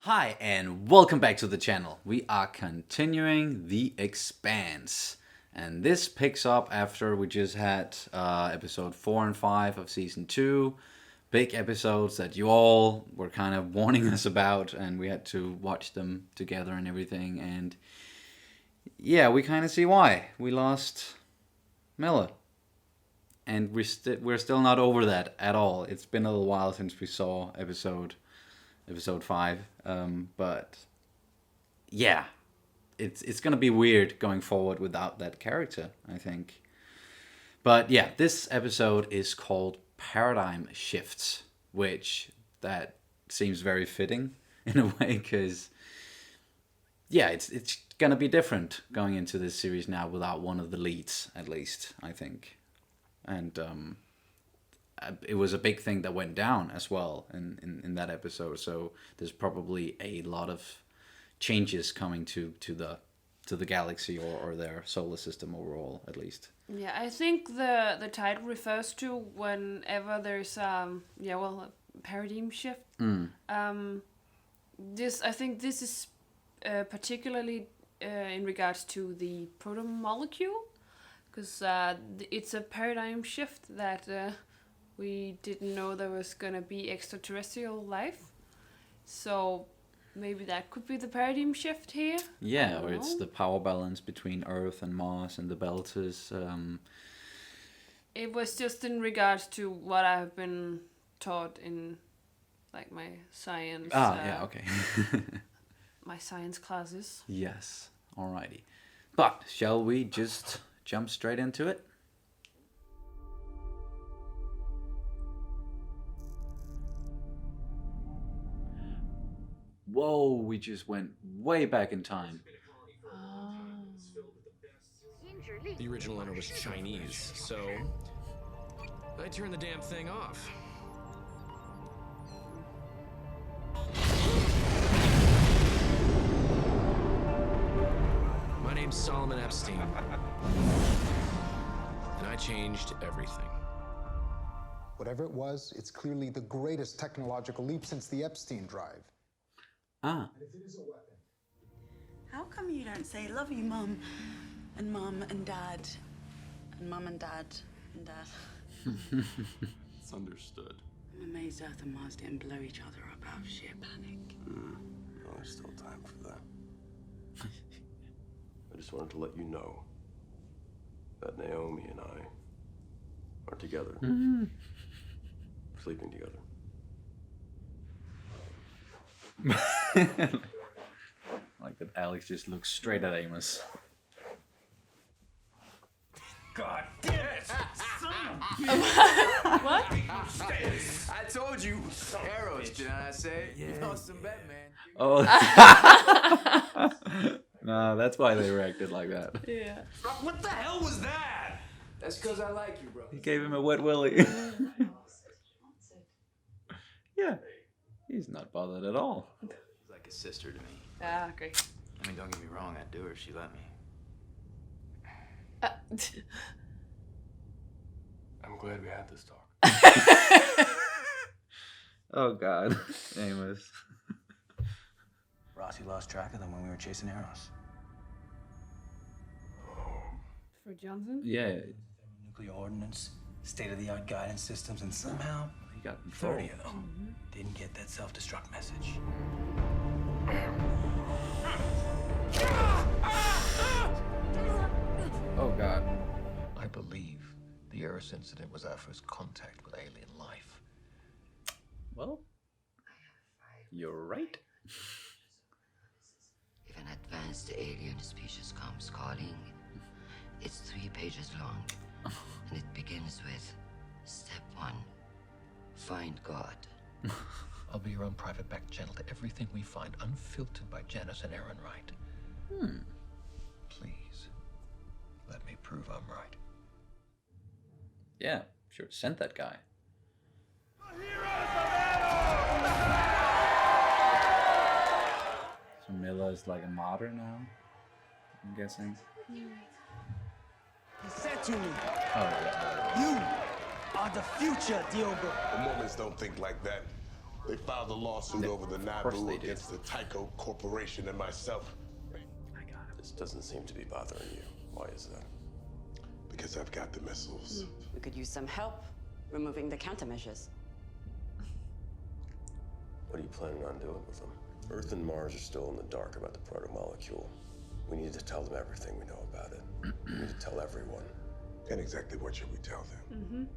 Hi, and welcome back to the channel. We are continuing The Expanse. And this picks up after we just had episode 4 and 5 of season 2. Big episodes that you all were kind of warning us about, and we had to watch them together and everything. And yeah, we kind of see why. We lost Miller. And we're still not over that at all. It's been a little while since we saw episode 5, but yeah, it's gonna be weird going forward without that character, I think. But yeah, this episode is called Paradigm Shifts, which that seems very fitting in a way, because yeah, it's gonna be different going into this series now without one of the leads, at least, I think. And it was a big thing that went down as well in that episode. So there's probably a lot of changes coming to the galaxy or their solar system overall, at least. Yeah, I think the title refers to whenever there's a paradigm shift. I think this is particularly in regards to the proton molecule, because it's a paradigm shift that we didn't know there was gonna be extraterrestrial life. So maybe that could be the paradigm shift here. Yeah, or it's the power balance between Earth and Mars and the Belters. It was just in regards to what I've been taught in like my science. Yeah, okay. My science classes. Yes, alrighty. But shall we just jump straight into it? Whoa, we just went way back in time. The original owner was Chinese, so I turned the damn thing off. My name's Solomon Epstein, and I changed everything. Whatever it was, it's clearly the greatest technological leap since the Epstein drive. Ah. How come you don't say love you, Mum, and Mum and Dad, and Mum and Dad, and Dad? It's understood. I'm amazed Earth and Mars didn't blow each other up out of sheer panic. No, there's still time for that. I just wanted to let you know that Naomi and I are together. Sleeping together. Like that Alex just looks straight at Amos. God damn it! What? I told you, arrows, didn't I say? Yeah. You lost some bet, man. Oh. No, that's why they reacted like that. Yeah. What the hell was that? That's because I like you, bro. He gave him a wet willy. Yeah, he's not bothered at all. She's like a sister to me. Ah, great. I mean, don't get me wrong, I'd do her if she let me. I'm glad we had this talk. Oh God, Amos. Rossi lost track of them when we were chasing arrows. For Johnson? Yeah, Nuclear ordnance, state-of-the-art guidance systems, and somehow he got control. 30 of them didn't get that self-destruct message. Oh God. I believe the Eris incident was our first contact with alien life. Well, you're right. If an advanced alien species comes calling, it's 3 pages long, and it begins with step 1, find God. I'll be your own private back channel to everything we find, unfiltered by Janice and Aaron Wright. Please, let me prove I'm right. Yeah, sure. Send that guy. So Mila is like a martyr now, I'm guessing. He said to me, Oh yeah. you are the future, Diogo. The Mormons don't think like that. They filed a lawsuit over the course Naboo they did. against the Tycho Corporation and myself. This doesn't seem to be bothering you. Why is that? Because I've got the missiles. We could use some help removing the countermeasures. What are you planning on doing with them? Earth and Mars are still in the dark about the protomolecule. We need to tell them everything we know about it. We need to tell everyone. And exactly what should we tell them?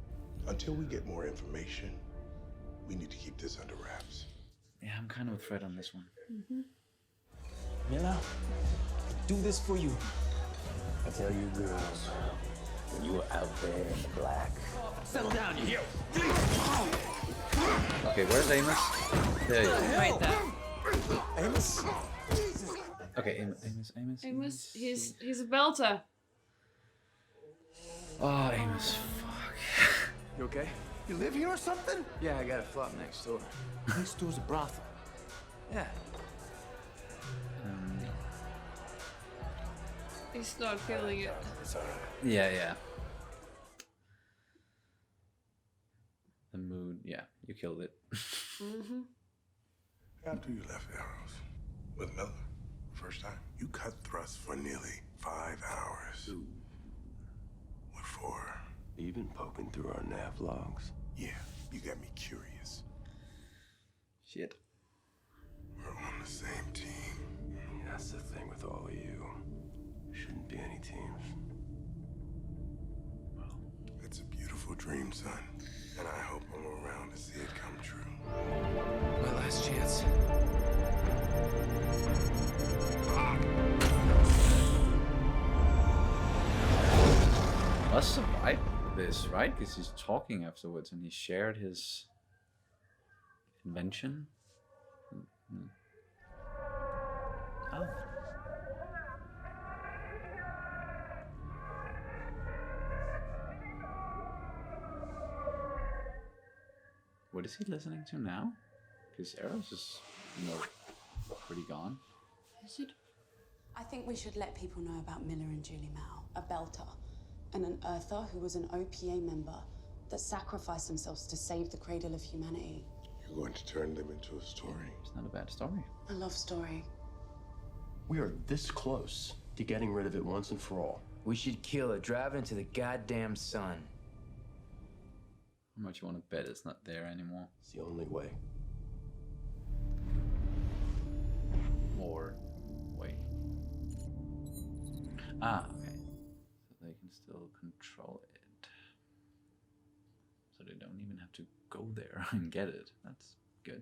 Until we get more information, we need to keep this under wraps. Yeah, I'm kind of with Fred on this one. Mila, do this for you. I tell you girls, when you were out there in the black. Settle down, you hear? Okay, where's Amos? There you go. Right there. Amos? Jesus. Okay, Amos. He's a belter. Oh, Amos, fuck. You okay? You live here or something? Yeah, I got a flop next door. Next door's a brothel. Yeah. He's not feeling it. It's alright. Yeah. The mood, yeah, you killed it. After you left Arrows with Miller, first time, you cut thrusts for nearly 5 hours. What for? You've been poking through our nav logs. Yeah, you got me curious. Shit. We're on the same team. That's the thing with all of you. Shouldn't be any teams. It's a beautiful dream, son. And I hope I'm around to see it come true. My last chance. Must survive this, right? Because he's talking afterwards and he shared his invention. Oh. What is he listening to now? Because Arrows is, pretty gone. Is it? I think we should let people know about Miller and Julie Mao, a belter, and an Earther who was an OPA member that sacrificed themselves to save the cradle of humanity. You're going to turn them into a story. It's not a bad story. A love story. We are this close to getting rid of it once and for all. We should kill it, drive it into the goddamn sun. How much you want to bet it's not there anymore? It's the only way. Or wait. Ah, okay. So they can still control it. So they don't even have to go there and get it. That's good.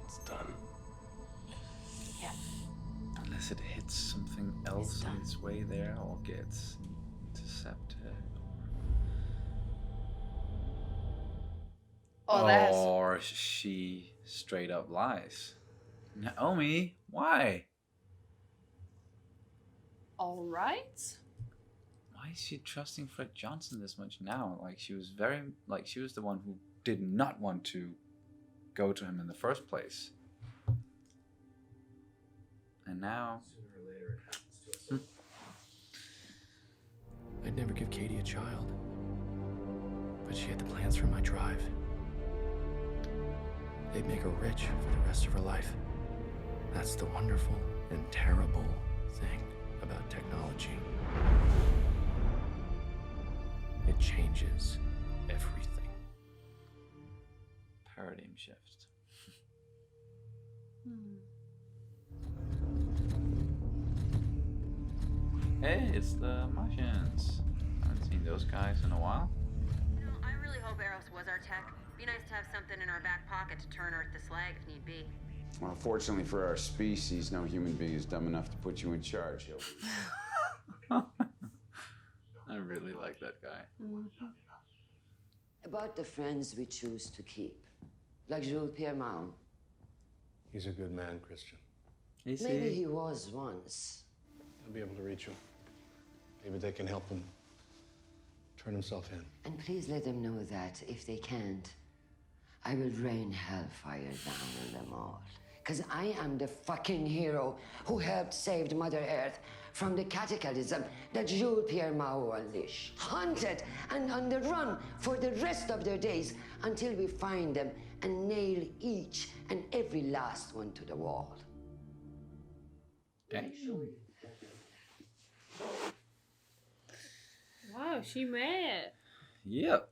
It's done. Yeah. Unless it hits something else on its way there or gets intercepted. Or she straight up lies. Naomi, why? All right. Why is she trusting Fred Johnson this much now? Like she was the one who did not want to go to him in the first place. And now Sooner or later, it happens to us. I'd never give Katie a child, but she had the plans for my drive. They'd make her rich for the rest of her life. That's the wonderful and terrible thing about technology. It changes everything. paradigm shift. Hey, it's the Martians. I haven't seen those guys in a while. You know, I really hope Eros was our tech. Be nice to have something in our back pocket to turn Earth to slag if need be. Well, fortunately for our species, no human being is dumb enough to put you in charge, Hildy. I really like that guy. About the friends we choose to keep, like Jules Pierre Mao. He's a good man, Christian. Maybe he was once. I'll be able to reach him. Maybe they can help him turn himself in. And please let them know that if they can't, I will rain hellfire down on them all. Because I am the fucking hero who helped save Mother Earth from the cataclysm that Jules Pierre Mao unleashed. Hunted and on the run for the rest of their days until we find them and nail each and every last one to the wall. Damn. Wow, she mad. Yep.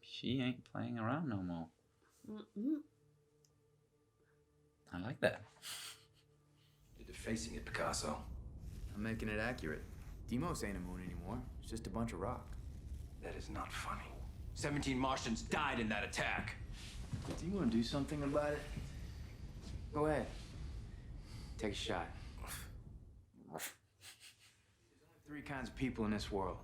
She ain't playing around no more. I like that. You're defacing it, Picasso. I'm making it accurate. Deimos ain't a moon anymore. It's just a bunch of rock. That is not funny. 17 Martians died in that attack. Do you want to do something about it? Go ahead. Take a shot. There's only 3 kinds of people in this world.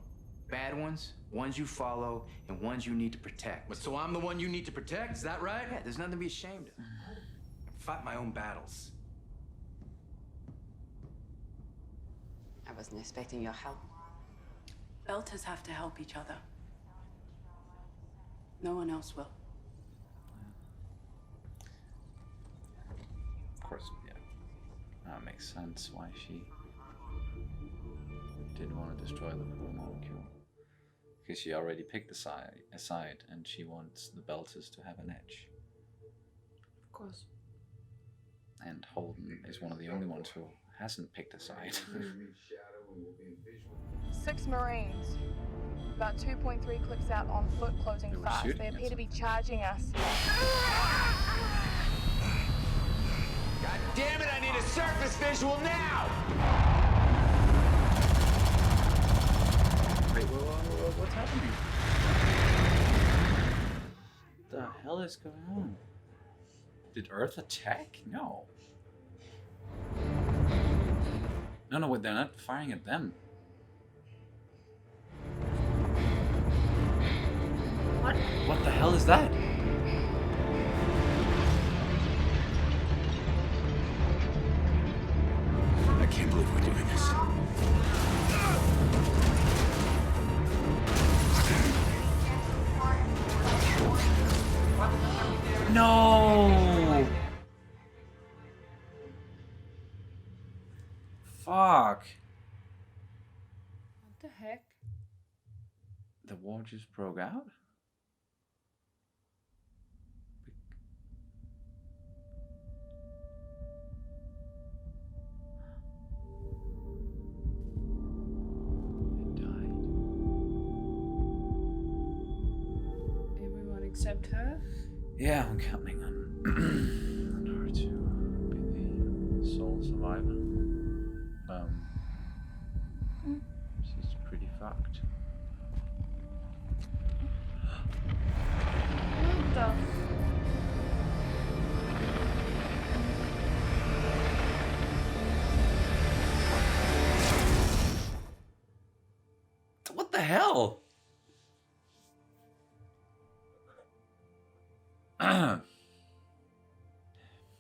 Bad ones, ones you follow, and ones you need to protect. But so I'm the one you need to protect, is that right? Yeah, there's nothing to be ashamed of. I fight my own battles. I wasn't expecting your help. Belters have to help each other. No one else will. Of course, yeah. That makes sense why she didn't want to destroy the molecule. Because she already picked a side, and she wants the Belters to have an edge. Of course. And Holden is one of the only ones who hasn't picked a side. 6 Marines. About 2.3 clicks out on foot, closing They were fast. shooting They at appear to be charging us. God damn it, I need a surface visual now! Wait, what's happening? What the hell is going on? Did Earth attack? No. No, they're not firing at them. What the hell is that? I can't believe we're doing this. No! Fuck. What the heck? The war just broke out? Everyone except her? Yeah, I'm counting on, on her to be the sole survivor. She's pretty fucked. What the? What the hell?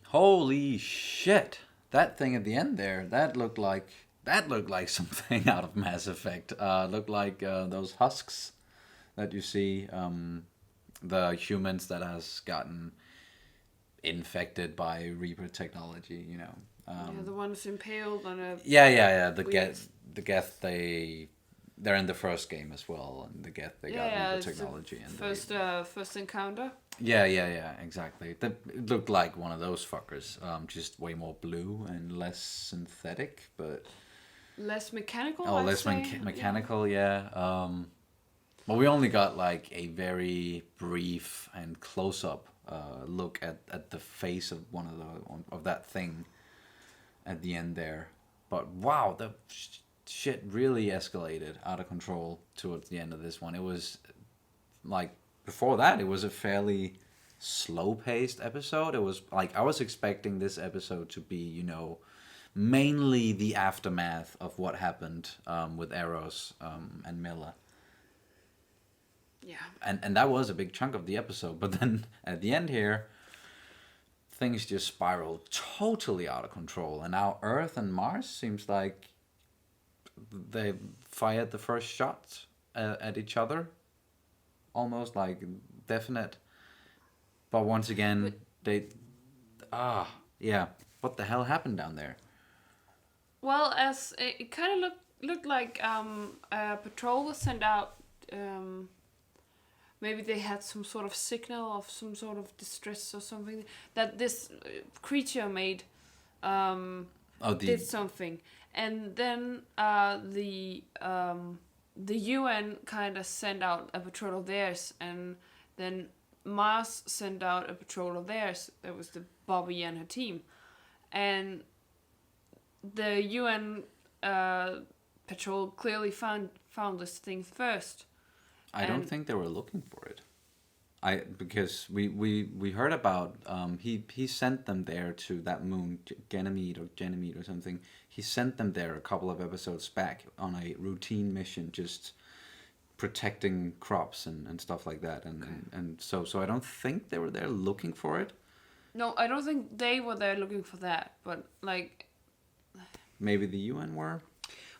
Holy shit. That thing at the end there, that looked like something out of Mass Effect. Looked like those husks that you see, the humans that has gotten infected by Reaper technology, you know. Yeah, the ones impaled on a... Yeah. The weird- Geth, they're in the first game as well, and the Geth, they got Reaper it's the technology. And first encounter. Yeah, exactly. It looked like one of those fuckers, just way more blue and less synthetic, but... Less mechanical, Oh, I'd less say. mechanical, yeah. But we only got like a very brief and close-up look at the face of one of that thing at the end there. But wow, the shit really escalated out of control towards the end of this one. It was like before that, it was a fairly slow-paced episode. It was like I was expecting this episode to be, you know, mainly the aftermath of what happened with Eros and Miller. Yeah. And that was a big chunk of the episode. But then at the end here, things just spiraled totally out of control. And now Earth and Mars seems like they fired the first shots at each other. Almost like definite. But once again, yeah. What the hell happened down there? Well, as it kind of looked like a patrol was sent out maybe they had some sort of signal of some sort of distress or something that this creature made did something, and then the UN kind of sent out a patrol of theirs, and then Mars sent out a patrol of theirs. That was the Bobby and her team, and the UN patrol clearly found this thing first. I don't think they were looking for it. Because we heard about he sent them there to that moon, Ganymede or something. He sent them there a couple of episodes back on a routine mission, just protecting crops and stuff like that. And so I don't think they were there looking for it. No, I don't think they were there looking for that, but like maybe the UN were.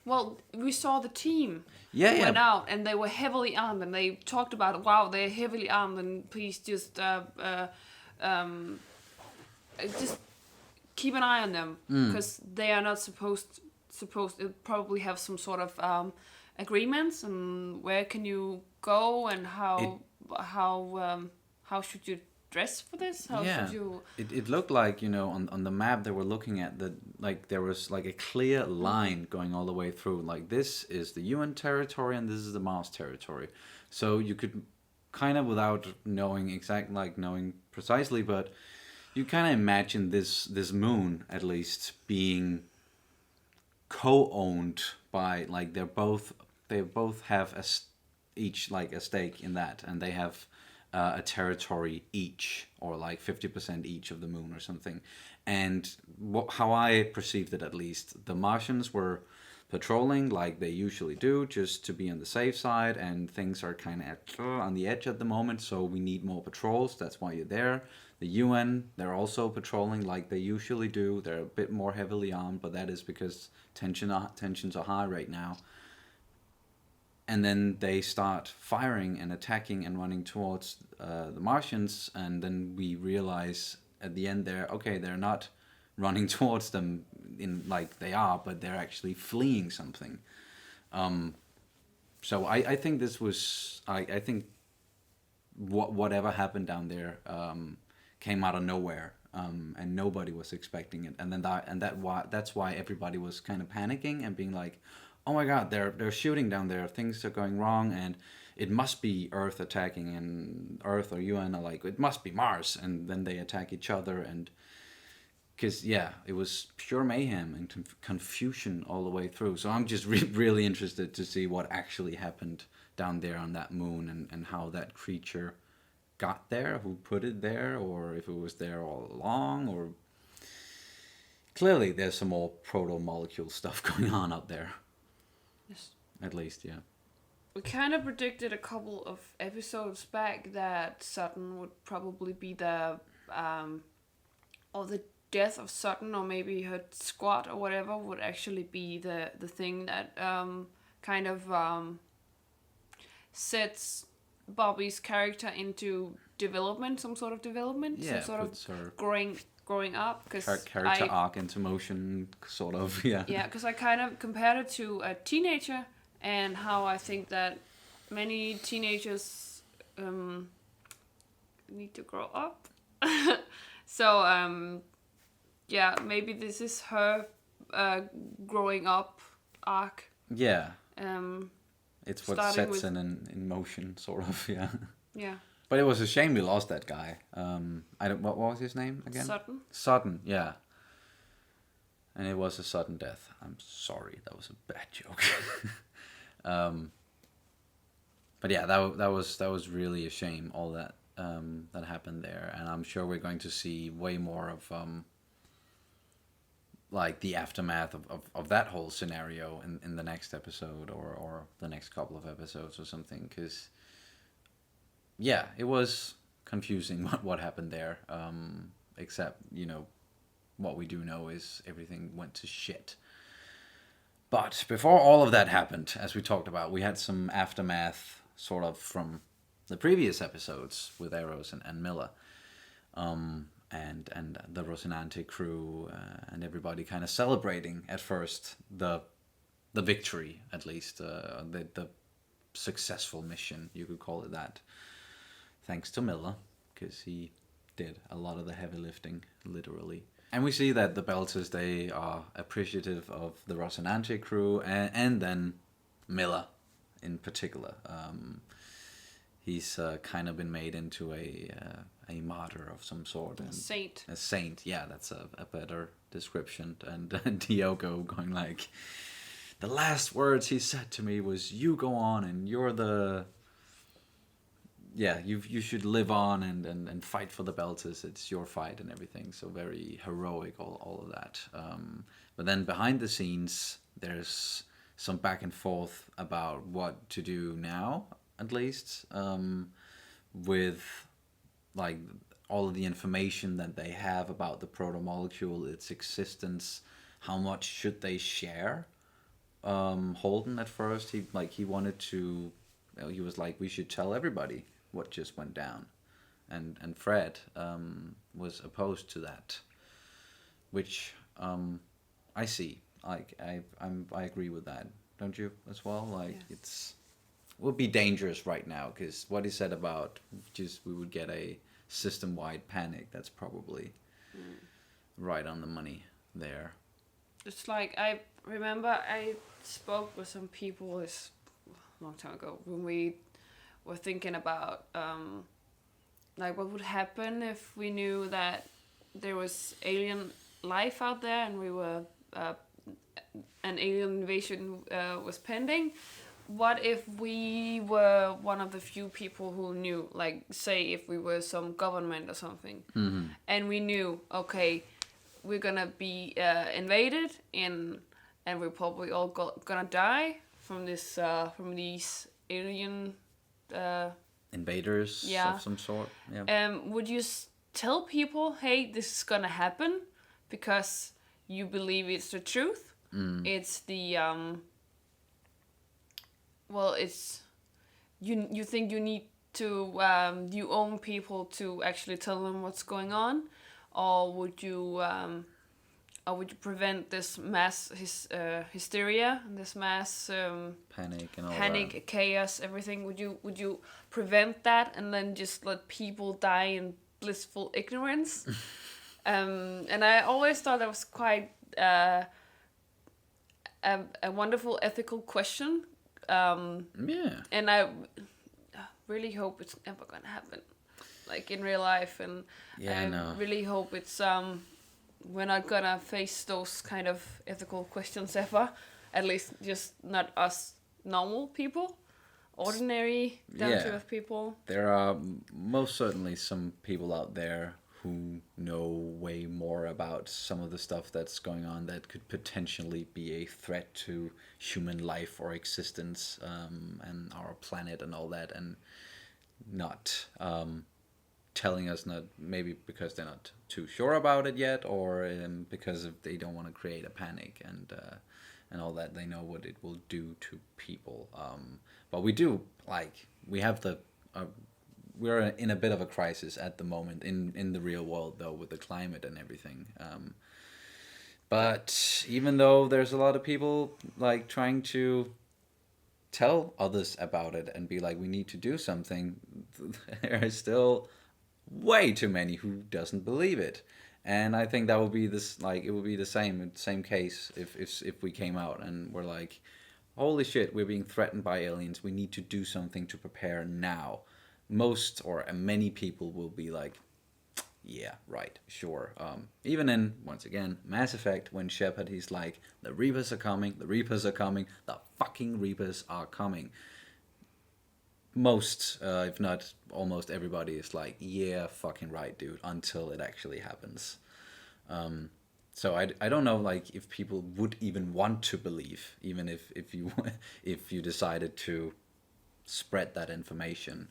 Well, we saw the team Yeah. went out, and they were heavily armed, and they talked about, wow, they're heavily armed, and please just keep an eye on them, because they are not supposed to probably have some sort of agreements, and where can you go, and how should you dress for this? How should you... It looked like, on the map they were looking at, that like there was like a clear line going all the way through. Like, this is the UN territory and this is the Mars territory. So you could kind of, without knowing knowing precisely, but you kind of imagine this moon at least being co-owned by, like, they both have each like a stake in that, and they have a territory each, or like 50% each of the moon or something. And how I perceived it, at least, the Martians were patrolling like they usually do, just to be on the safe side, and things are kind of on the edge at the moment, so we need more patrols. That's why you're there. The UN, they're also patrolling like they usually do. They're a bit more heavily armed, but that is because tensions are high right now. And then they start firing and attacking and running towards the Martians, and then we realize at the end there, okay, they're not running towards them in like they are, but they're actually fleeing something. So I think this was, I think whatever happened down there came out of nowhere, and nobody was expecting it, and then that's why everybody was kind of panicking and being like, oh my god, they're shooting down there, things are going wrong, and it must be Earth attacking, and Earth or UN are like, it must be Mars, and then they attack each other, and because it was pure mayhem and confusion all the way through. So I'm just really interested to see what actually happened down there on that moon, and how that creature got there, who put it there, or if it was there all along, or clearly there's some more proto-molecule stuff going on out there. Yes. At least, yeah. We kind of predicted a couple of episodes back that Sutton would probably be the death of Sutton, or maybe her squad or whatever, would actually be the thing that kind of sets Bobby's character into development, some sort of development, some sort of growing up, because character arc into motion, sort of, yeah. Yeah, because I kind of compared it to a teenager, and how I think that many teenagers need to grow up. So maybe this is her growing up arc. Yeah. It's what sets in motion, sort of, yeah. Yeah. But it was a shame we lost that guy. What was his name again? Sutton, yeah. And it was a sudden death. I'm sorry, that was a bad joke. But yeah, that was really a shame, all that that happened there, and I'm sure we're going to see way more of like the aftermath of that whole scenario in the next episode, or the next couple of episodes or something, because it was confusing what happened there, except what we do know is everything went to shit. But before all of that happened, as we talked about, we had some aftermath sort of from the previous episodes with Eros and Miller, and the Rocinante crew, and everybody kind of celebrating at first the victory, at least the successful mission, you could call it that. thanks to Miller, because he did a lot of the heavy lifting, literally. And we see that the Belters, they are appreciative of the Rocinante crew, and then Miller in particular. He's kind of been made into a martyr of some sort. A saint. A saint, yeah, that's a better description. And Diogo going like, the last words he said to me was, you go on and you're the... Yeah, you should live on and fight for the Belters. It's your fight and everything. So very heroic, all of that. But then behind the scenes, there's some back and forth about what to do now, at least, with like all of the information that they have about the proto-molecule, its existence, how much should they share. Holden at first, he wanted to, he was like, we should tell everybody what just went down, and Fred was opposed to that, which I see. Like I agree with that. Don't you as well? Like it would be dangerous right now, because what he said about just we would get a system-wide panic. That's probably right on the money there. It's like I remember I spoke with some people this long time ago when we were thinking about like what would happen if we knew that there was alien life out there and we were an alien invasion was pending. What if we were one of the few people who knew, like say if we were some government or something, and we knew, okay, we're gonna be invaded and we're probably all gonna die from this from these alien invaders of some sort. Would you tell people, hey, this is gonna happen because you believe it's the truth? It's the well, it's you think you need to you own people to actually tell them what's going on, or would you prevent this mass hysteria, this mass panic and all that. Chaos, everything? Would you prevent that and then just let people die in blissful ignorance? And I always thought that was quite a wonderful ethical question. And I really hope it's never gonna happen, like in real life, and I really hope it's we're not gonna face those kind of ethical questions ever, at least just not us normal people, ordinary down-to-earth people. There are most certainly some people out there who know way more about some of the stuff that's going on that could potentially be a threat to human life or existence, and our planet and all that, and not telling us, not maybe because they're not too sure about it yet, or because they don't want to create a panic and all that. They know what it will do to people. But we do, like, we have the we're in a bit of a crisis at the moment in the real world, though, with the climate and everything. But even though there's a lot of people like trying to tell others about it and be like, we need to do something, there are still way too many who doesn't believe it. And I think that would be this, like, it would be the same case if we came out and were like, holy shit, we're being threatened by aliens, we need to do something to prepare now. Most or many people will be like, yeah, right, sure. Even in, once again, Mass Effect, when Shepard, he's like, the Reapers are coming, the fucking Reapers are coming. Most, if not almost everybody is like, yeah, fucking right, dude, until it actually happens. So I don't know, like, if people would even want to believe, even if you decided to spread that information.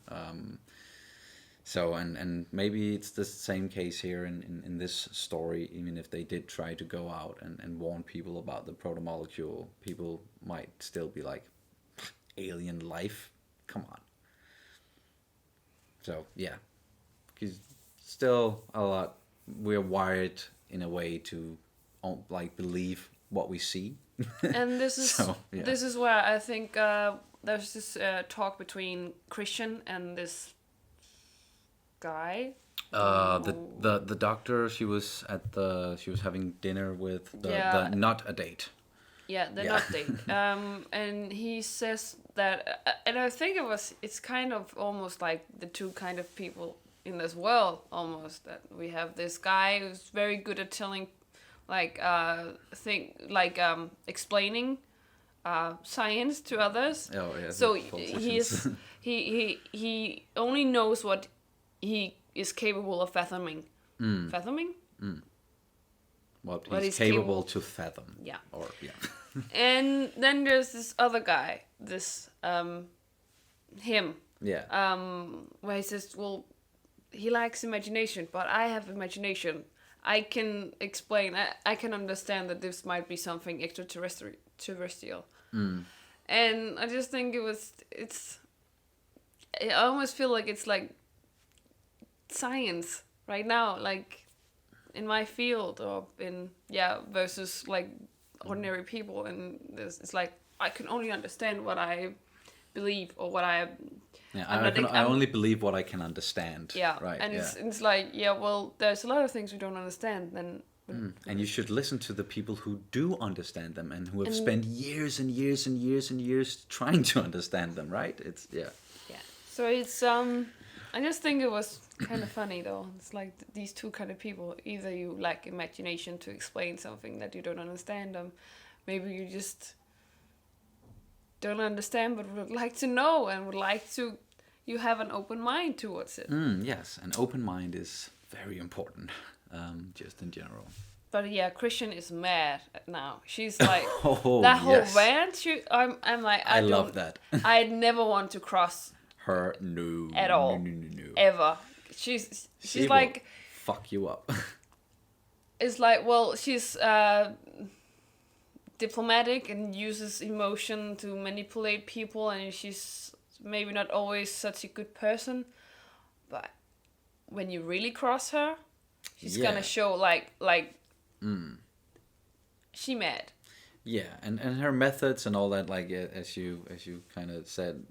So and maybe it's the same case here in this story. Even if they did try to go out and warn people about the proto-molecule, people might still be like, alien life? Come on. So yeah, because still a lot, we're wired in a way to like believe what we see. And this is so, yeah. This is where I think there's this talk between Christian and this guy. The doctor, she was having dinner with the not a date. Yeah, the not date. And he says that, and I think it's kind of almost like the two kind of people in this world, almost, that we have this guy who's very good at telling, like, explaining science to others. Oh yeah. So he only knows what he is capable of fathoming. Fathoming? What he's capable to fathom. Yeah. Or yeah. And then there's this other guy, this him. Yeah. Where he says, well, he lacks imagination, but I have imagination. I can explain. I can understand that this might be something extraterrestrial. And I just think I almost feel like it's like science right now, like in my field, or versus like ordinary people, and it's like I can only understand what I believe or what I. Yeah, I only believe what I can understand. Yeah, right. And it's like, well, there's a lot of things we don't understand. Then. And you should listen to the people who do understand them and who have spent years and years and years and years trying to understand them. Right? It's yeah. So it's I just think it was kind of funny though. It's like these two kind of people. Either you lack imagination to explain something that you don't understand, maybe you just don't understand but would like to know and would like to. You have an open mind towards it. Yes, an open mind is very important, just in general. But yeah, Christian is mad now. She's like that whole rant. I'm like I love that. I'd never want to cross her no at all no. Ever. She's She like will fuck you up. It's like, well, she's diplomatic and uses emotion to manipulate people, and she's maybe not always such a good person, but when you really cross her, she's gonna show like she mad. Yeah, and her methods and all that, like as you kind of said,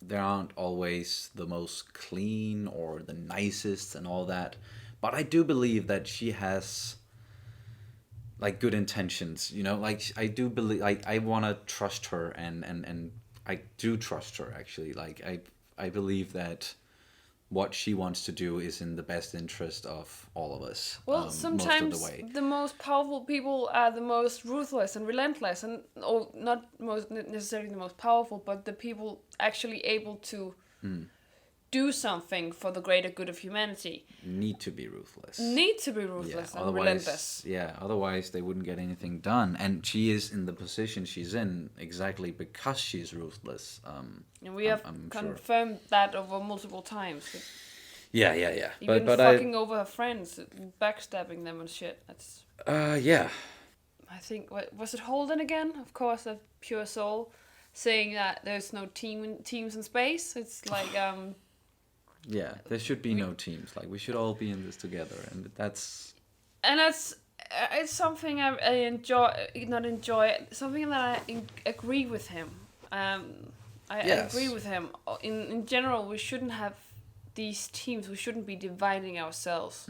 they aren't always the most clean or the nicest and all that, but I do believe that she has like good intentions, you know, like I do believe, like I want to trust her, and I do trust her actually. Like I believe that what she wants to do is in the best interest of all of us. Well, sometimes most of the way. The most powerful people are the most ruthless and relentless, and or not necessarily the most powerful, but the people actually able to do something for the greater good of humanity. Need to be ruthless. And relentless. Yeah, otherwise they wouldn't get anything done. And she is in the position she's in exactly because she's ruthless. And we have confirmed that over multiple times. Yeah. Even fucking over her friends, backstabbing them and shit. That's. Yeah. I think was it Holden again? Of course, a pure soul, saying that there's no teams in space. It's like Yeah, there should be no teams. Like we should all be in this together, and that's. And it's something I enjoy. Not enjoy. Something that I agree with him. I agree with him. In general, we shouldn't have these teams. We shouldn't be dividing ourselves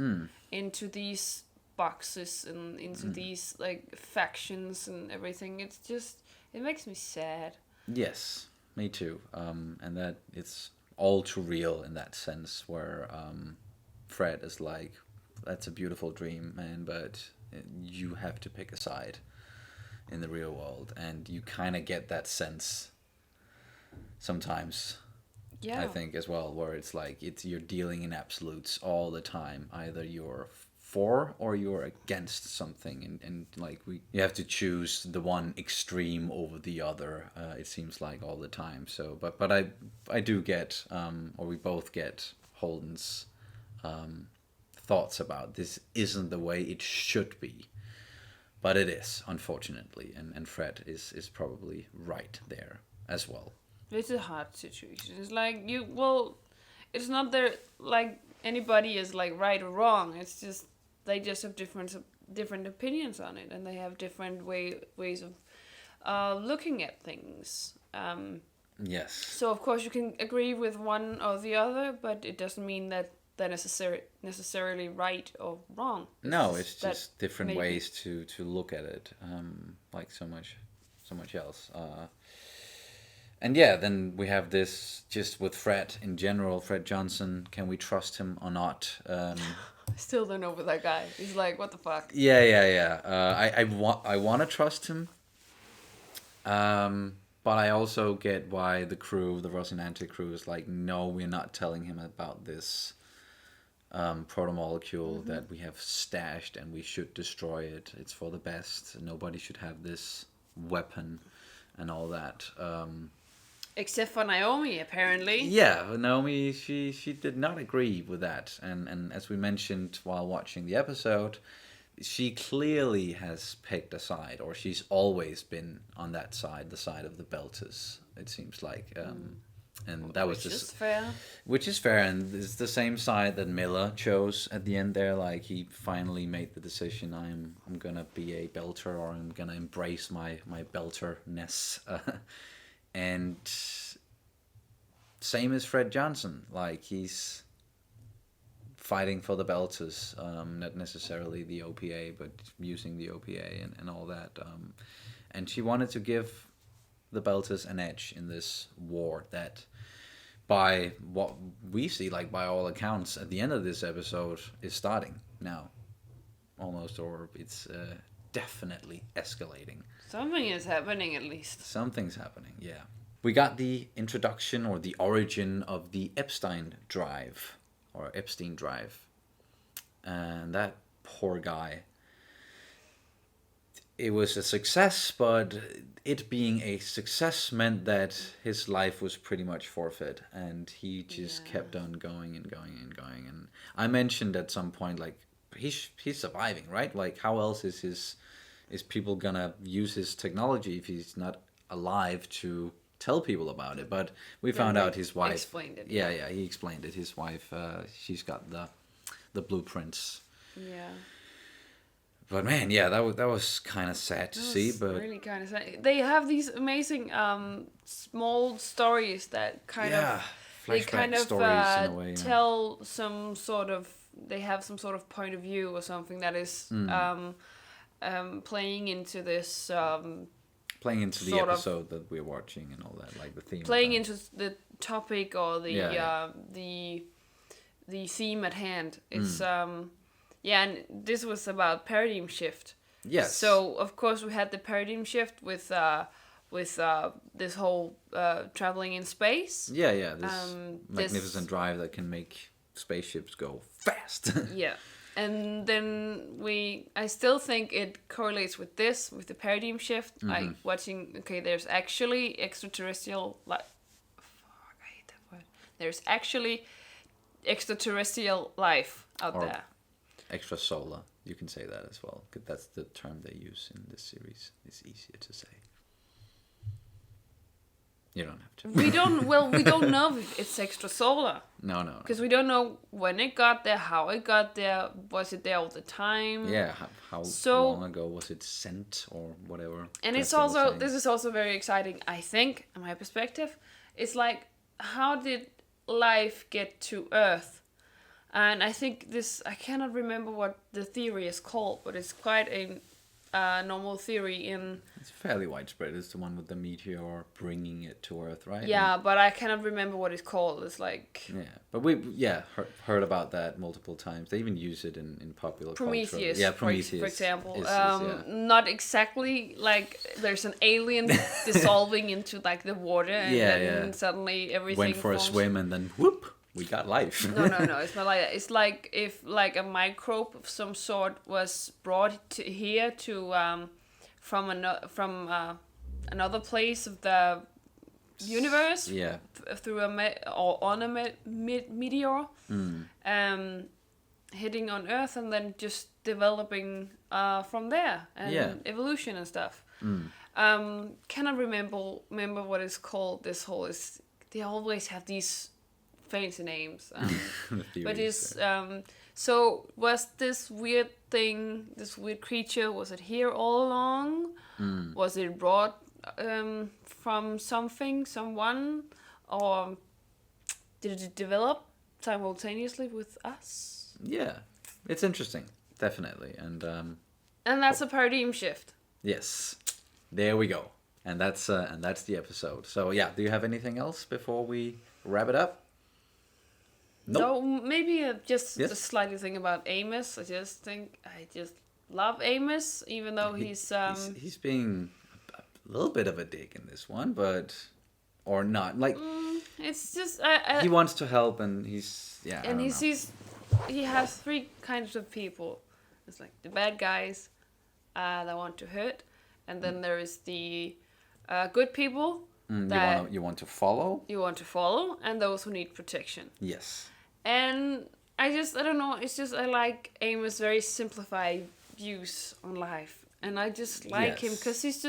into these boxes and into these like factions and everything. It's just it makes me sad. Yes, me too. And that it's all too real in that sense, where Fred is like, "That's a beautiful dream, man, but you have to pick a side in the real world," and you kind of get that sense sometimes. Yeah. I think as well, where it's like you're dealing in absolutes all the time. Either you're for or you're against something, and like you have to choose the one extreme over the other. It seems like all the time. So, but I do get, or we both get Holden's thoughts about this isn't the way it should be, but it is, unfortunately, and Fred is probably right there as well. It's a hard situation. It's like it's not there like anybody is like right or wrong. It's just they just have different opinions on it, and they have different ways of looking at things. Yes. So of course you can agree with one or the other, but it doesn't mean that they're necessarily right or wrong. No, it's that just different maybe- ways to look at it, like so much else. And yeah, then we have this just with Fred in general. Fred Johnson, can we trust him or not? I still don't know with that guy. He's like, what the fuck? Yeah. I want to trust him. But I also get why the crew, the Rocinante crew, is like, no, we're not telling him about this proto-molecule that we have stashed and we should destroy it. It's for the best. Nobody should have this weapon and all that. Except for Naomi, apparently. Yeah, Naomi, she did not agree with that. And as we mentioned while watching the episode, she clearly has picked a side, or she's always been on that side, the side of the Belters, it seems like. And that was Which is fair. Which is fair, and it's the same side that Miller chose at the end there. Like, he finally made the decision, I'm gonna be a Belter, or I'm gonna embrace my Belterness. And same as Fred Johnson, like, he's fighting for the Belters, not necessarily the OPA, but using the OPA and all that. And she wanted to give the Belters an edge in this war that, by what we see, like by all accounts, at the end of this episode, is starting now, almost, or it's definitely escalating. Something is happening, at least. Something's happening, yeah. We got the introduction or the origin of the Epstein drive, or Epstein drive. And that poor guy. It was a success, but it being a success meant that his life was pretty much forfeit, and he just kept on going and going and going. And I mentioned at some point, like, he's surviving, right? Like, how else is people gonna use his technology if he's not alive to tell people about it? But we found out his wife explained it. Yeah, he explained it. His wife, she's got the blueprints. Yeah. But man, yeah, that was kind of sad to see. But really kind of sad. They have these amazing small stories that kind of they flashback kind of stories in a way, yeah. tell some sort of, they have some sort of point of view or something that is playing into this playing into the sort of- episode that we're watching and all that, like the theme. playing of that. into the topic or the the theme at hand. It's and this was about paradigm shift. Yes. So of course we had the paradigm shift with this whole traveling in space. Yeah, this this- magnificent drive that can make spaceships go fast. Yeah. And then I still think it correlates with the paradigm shift. Like watching, okay, there's actually extraterrestrial, there's actually extraterrestrial life out Or there. extrasolar, you can say that as well. 'Cause that's the term they use in this series. It's easier to say. You don't have to. We don't know if it's extrasolar. No. Because we don't know when it got there, how it got there, was it there all the time? Yeah, how So- long ago was it sent or whatever? And it's Preston was also, saying. this is also very exciting, I think, in my perspective. It's like, how did life get to Earth? And I think this, I cannot remember what the theory is called, but it's quite a normal theory in... It's fairly widespread. It's the one with the meteor bringing it to Earth, right? Yeah, but I cannot remember what it's called. It's like... Yeah, but we heard about that multiple times. They even use it in popular Prometheus, culture. Yeah, Prometheus, for example. is, Not exactly like there's an alien dissolving into like the water and then suddenly everything went for forms. a swim and then whoop, we got life. No, it's not like that. It's like if like a microbe of some sort was brought to here to from another place of the universe. Yeah. Through or on a meteor, hitting on Earth and then just developing from there and evolution and stuff. Cannot remember what it's called. This whole is, they always have these fancy names. But it's so was this weird thing, this weird creature, was it here all along? Was it brought from someone, or did it develop simultaneously with us. Yeah, it's interesting, definitely, and that's a paradigm shift. yes, there we go, and that's the episode. So yeah, do you have anything else before we wrap it up? Nope. No, maybe just Yes. a slightly thing about Amos. I just love Amos, even though he's being a little bit of a dick in this one, but or not like it's just he wants to help, and he's and he has three kinds of people. It's like the bad guys that want to hurt, and then there is the good people that you want to follow. You want to follow, and those who need protection. Yes. And I don't know. It's just I like Amos' very simplified views on life, and I just like him because he's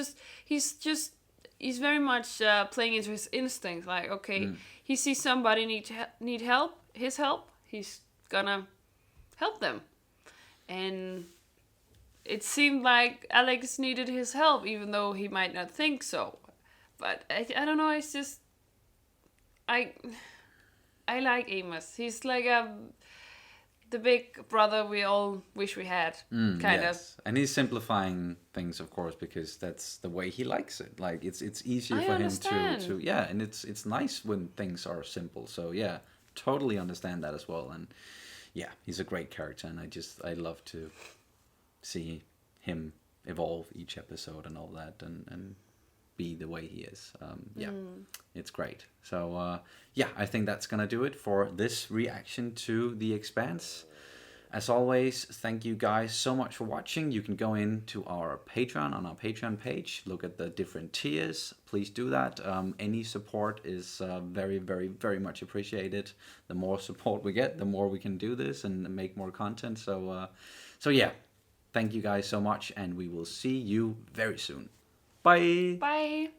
very much playing into his instincts. Like, okay, he sees somebody need help, his help, he's gonna help them. And it seemed like Alex needed his help, even though he might not think so. But I don't know. It's just I like Amos. He's like the big brother we all wish we had, kind of. And he's simplifying things, of course, because that's the way he likes it. Like it's easier for him to and it's nice when things are simple. So yeah, totally understand that as well. And yeah, he's a great character, and I love to see him evolve each episode and all that, and be the way he is. It's great. So I think that's gonna do it for this reaction to The Expanse. As always, thank you guys so much for watching. You can go into our Patreon, on our Patreon page, look at the different tiers. Please do that. Any support is very, very, very much appreciated. The more support we get, the more we can do this and make more content. So yeah, thank you guys so much, and we will see you very soon. Bye. Bye.